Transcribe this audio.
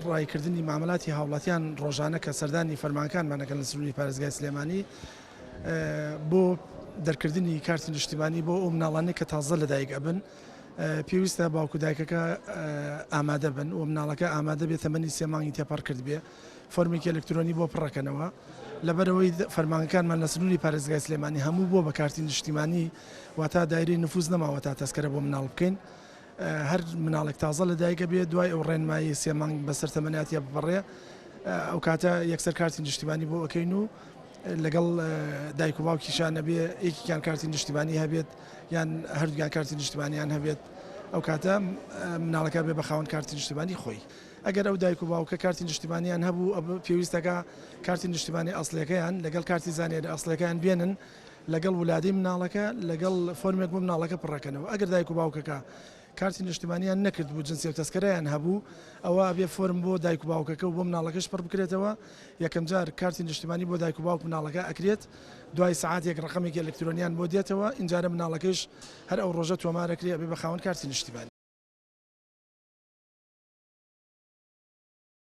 ڕایکردنی معاملاتی هاوڵاتیان ڕۆژانە کە سەردانی فەرمانەکانمانەکەن لە سنووری پارێزگای سلێمانی بۆ دەرکردنی کارتی نیشتیمانی بۆ ئەو مناڵانەی کە تازە لەدایک ئەبن پێویستە باوکو دایکەکە ئامادە بن و مناڵەکە ئامادە بێت تەمەنی 3 مانگی تێپەڕ کرد بێ فۆرمێکی ئەلکترۆنی بۆ پڕەکەنەوە لەبەرەوەی فەرمانەکانمان لە سنووری پارێزگای سلێمانی هەموو بۆ بە کارتی نیشتیمانی واتە دایرەی نفوز نەماوە تا تەسکەرە بۆ مناڵ بکەین هەر مناڵێک تازە لەدایکە بێت دوای ئەو ڕێنمایی 3 مانگ بەسەر تەمەنیاتیە بپەڕێ ئەو کاتە یەکسەر کارتی نیشتیمانی بۆ ئەەکەین و لەگەڵ دایک و باوکیشانە بێ یەکیان کارتی نیشتیمانی هەبێت یان هەردووگیان کارتی نیشتیمانیان هەبێت ئەو کاتە مناڵەکە بێ بە خاوەن کارتی نیشتیمانی خۆی ئەگەر ئەو دایک و باوکە کارتی نیشتیمانیان هەبوو پێویستەکە کارتی نیشتیمانی ئەسڵیەکەیان لەگەڵ کارتی زانیاری ئەسڵەکەیان بێنن لەگەڵ ولادەی مناڵەکە لەگەڵ فۆرمێک بۆ مناڵەکە پڕەکەنەوە ئەگەر دایک و باوکەکە کارتی نیشتیمانیان نەکرد بوو جنسی و تەسکەرەیان هەبوو ئەوە بێ فۆرم بۆ دایک و باوکەکە و بۆ مناڵەکەش پڕ بکرێتەوە یەکەم جار کارتی نیشتیمانی بۆ دایک و باوک مناڵەکە ئەکرێت دوای سعاتێک ڕقمێکی ئەلکترۆنیان بۆ دێتەوە اینجارە مناڵەکەش هەر ئەو ڕۆژە تۆمارەکرێ بێ بە خاوەن کارتی نیشتیمانی